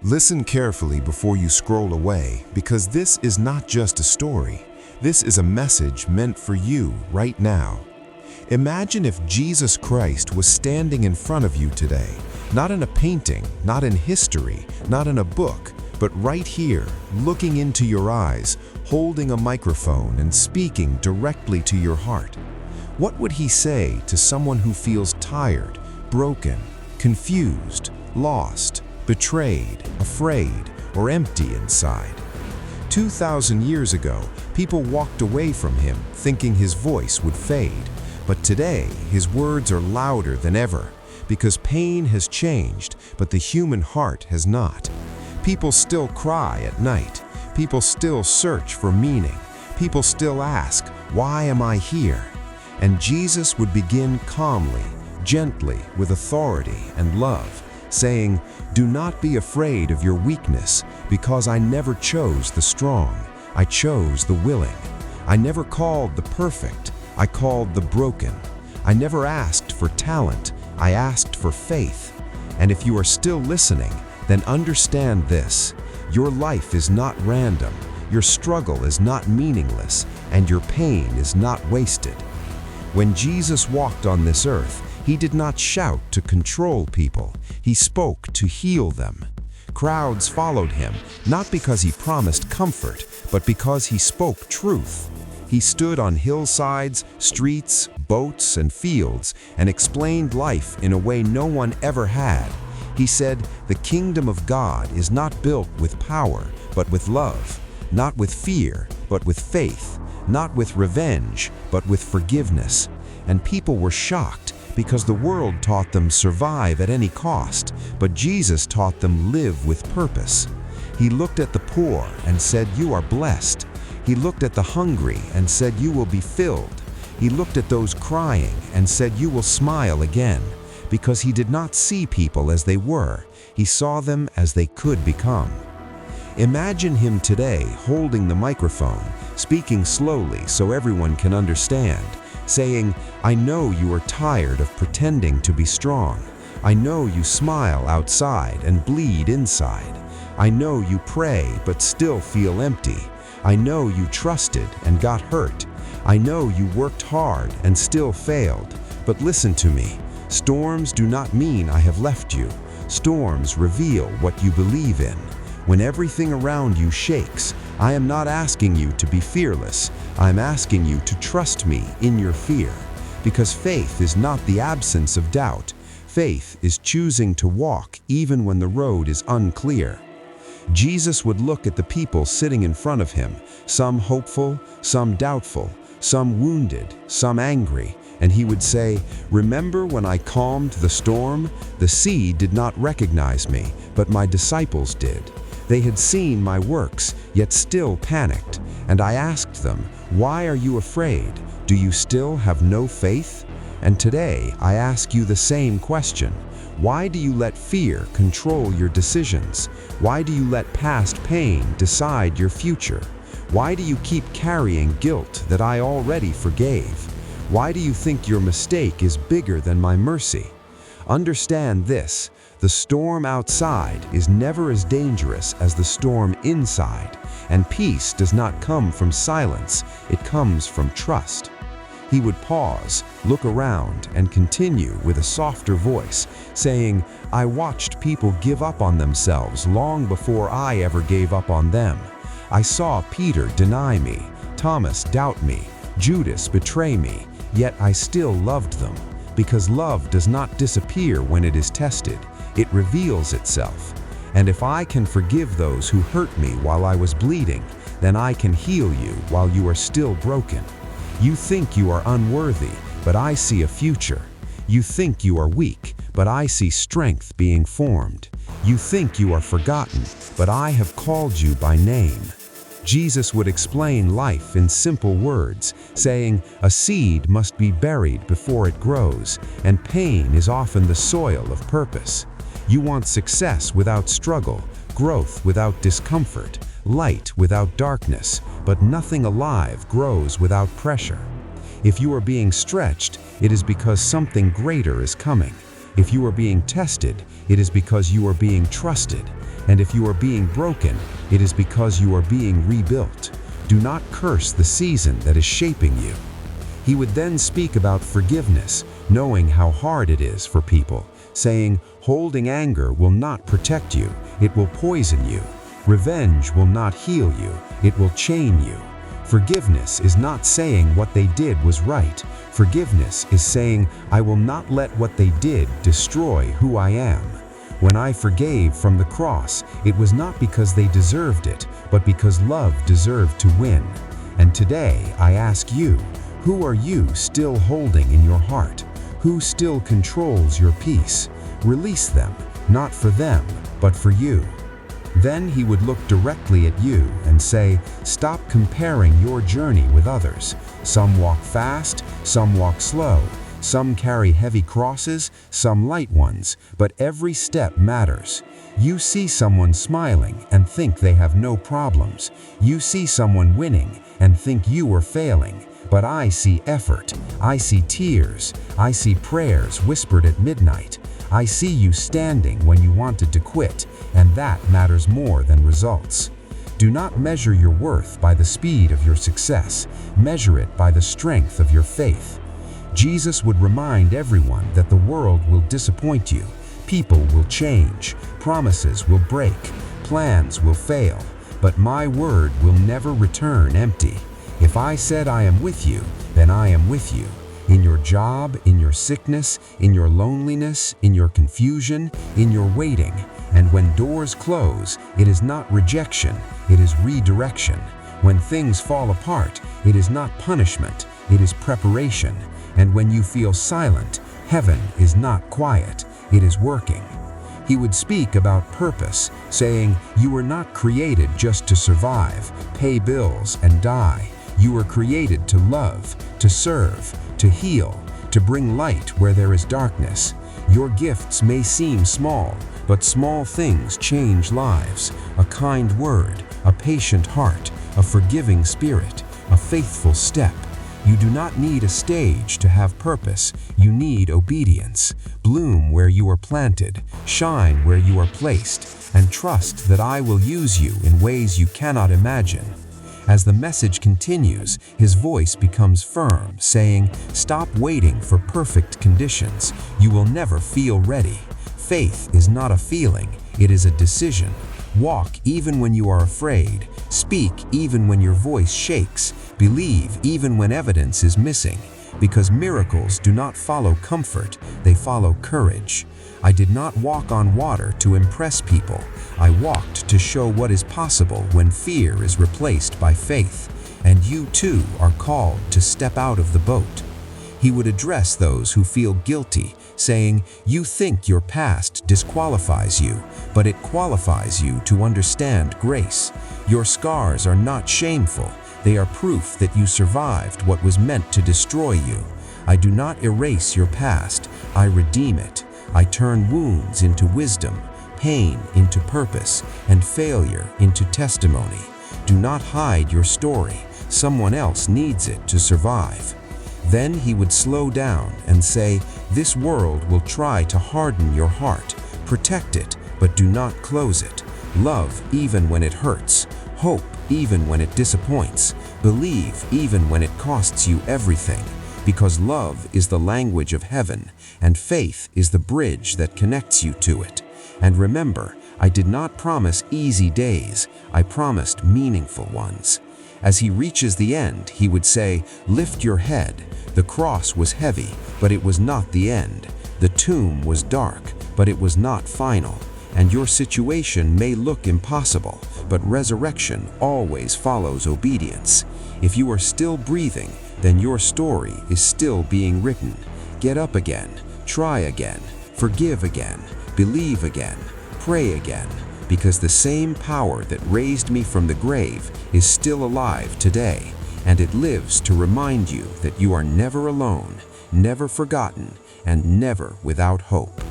Listen carefully before you scroll away, because this is not just a story. This is a message meant for you right now. Imagine if Jesus Christ was standing in front of you today, not in a painting, not in history, not in a book, but right here, looking into your eyes, holding a microphone and speaking directly to your heart. What would he say to someone who feels tired, broken, confused, lost, betrayed, afraid, or empty inside? 2,000 years ago, people walked away from him thinking his voice would fade. But today, his words are louder than ever, because pain has changed, but the human heart has not. People still cry at night. People still search for meaning. People still ask, "Why am I here?" And Jesus would begin calmly, gently, with authority and love, saying, "Do not be afraid of your weakness, because I never chose the strong. I chose the willing. I never called the perfect. I called the broken. I never asked for talent. I asked for faith." And if you are still listening, then understand this: your life is not random, your struggle is not meaningless, and your pain is not wasted. When Jesus walked on this earth, he did not shout to control people. He spoke to heal them. Crowds followed him, not because he promised comfort, but because he spoke truth. He stood on hillsides, streets, boats, and fields, and explained life in a way no one ever had. He said, "The kingdom of God is not built with power, but with love, not with fear, but with faith, not with revenge, but with forgiveness." And people were shocked, because the world taught them survive at any cost, but Jesus taught them live with purpose. He looked at the poor and said, "You are blessed." He looked at the hungry and said, "You will be filled." He looked at those crying and said, "You will smile again," because he did not see people as they were. He saw them as they could become. Imagine him today holding the microphone, speaking slowly so everyone can understand, saying, "I know you are tired of pretending to be strong. I know you smile outside and bleed inside. I know you pray but still feel empty. I know you trusted and got hurt. I know you worked hard and still failed. But listen to me. Storms do not mean I have left you. Storms reveal what you believe in. When everything around you shakes, I am not asking you to be fearless. I am asking you to trust me in your fear. Because faith is not the absence of doubt. Faith is choosing to walk even when the road is unclear. Jesus would look at the people sitting in front of him, some hopeful, some doubtful, some wounded, some angry, and he would say, "Remember when I calmed the storm? The sea did not recognize me, but my disciples did. They had seen my works, yet still panicked. And I asked them, 'Why are you afraid? Do you still have no faith?' And today I ask you the same question. Why do you let fear control your decisions? Why do you let past pain decide your future? Why do you keep carrying guilt that I already forgave? Why do you think your mistake is bigger than my mercy? Understand this: the storm outside is never as dangerous as the storm inside, and peace does not come from silence, it comes from trust." He would pause, look around, and continue with a softer voice, saying, "I watched people give up on themselves long before I ever gave up on them. I saw Peter deny me, Thomas doubt me, Judas betray me, yet I still loved them. Because love does not disappear when it is tested, it reveals itself. And if I can forgive those who hurt me while I was bleeding, then I can heal you while you are still broken. You think you are unworthy, but I see a future. You think you are weak, but I see strength being formed. You think you are forgotten, but I have called you by name." Jesus would explain life in simple words, saying, "A seed must be buried before it grows, and pain is often the soil of purpose. You want success without struggle, growth without discomfort, light without darkness, but nothing alive grows without pressure. If you are being stretched, it is because something greater is coming. If you are being tested, it is because you are being trusted. And if you are being broken, it is because you are being rebuilt. Do not curse the season that is shaping you. He would then speak about forgiveness, knowing how hard it is for people, saying, holding anger will not protect you, it will poison you. Revenge will not heal you, it will chain you. Forgiveness is not saying what they did was right. Forgiveness is saying, I will not let what they did destroy who I am. When I forgave from the cross, it was not because they deserved it, but because love deserved to win. And today, I ask you, who are you still holding in your heart? Who still controls your peace? Release them, not for them, but for you. Then he would look directly at you and say, stop comparing your journey with others. Some walk fast, some walk slow. Some carry heavy crosses, some light ones, but every step matters. You see someone smiling and think they have no problems. You see someone winning and think you are failing. But I see effort, I see tears, I see prayers whispered at midnight. I see you standing when you wanted to quit, and that matters more than results. Do not measure your worth by the speed of your success. Measure it by the strength of your faith. Jesus would remind everyone that the world will disappoint you. People will change, promises will break, plans will fail, but my word will never return empty. If I said I am with you, then I am with you. In your job, in your sickness, in your loneliness, in your confusion, in your waiting. And when doors close, it is not rejection, it is redirection. When things fall apart, it is not punishment, it is preparation. And when you feel silent, heaven is not quiet, it is working. He would speak about purpose, saying, you were not created just to survive, pay bills, and die. You were created to love, to serve, to heal, to bring light where there is darkness. Your gifts may seem small, but small things change lives. A kind word, a patient heart, a forgiving spirit, a faithful step. You do not need a stage to have purpose. You need obedience. Bloom where you are planted, shine where you are placed, and trust that I will use you in ways you cannot imagine. As the message continues, his voice becomes firm, saying, stop waiting for perfect conditions. You will never feel ready. Faith is not a feeling, it is a decision. Walk even when you are afraid. Speak even when your voice shakes. Believe even when evidence is missing. Because miracles do not follow comfort, they follow courage. I did not walk on water to impress people. I walked to show what is possible when fear is replaced by faith. And you too are called to step out of the boat. He would address those who feel guilty, saying, you think your past disqualifies you, but it qualifies you to understand grace. Your scars are not shameful. They are proof that you survived what was meant to destroy you. I do not erase your past. I redeem it. I turn wounds into wisdom, pain into purpose, and failure into testimony. Do not hide your story. Someone else needs it to survive. Then he would slow down and say, this world will try to harden your heart. Protect it, but do not close it. Love even when it hurts. Hope even when it disappoints. Believe even when it costs you everything. Because love is the language of heaven, and faith is the bridge that connects you to it. And remember, I did not promise easy days. I promised meaningful ones. As he reaches the end, he would say, lift your head. The cross was heavy, but it was not the end. The tomb was dark, but it was not final. And your situation may look impossible, but resurrection always follows obedience. If you are still breathing, then your story is still being written. Get up again, try again, forgive again, believe again, pray again, because the same power that raised me from the grave is still alive today, and it lives to remind you that you are never alone, never forgotten, and never without hope.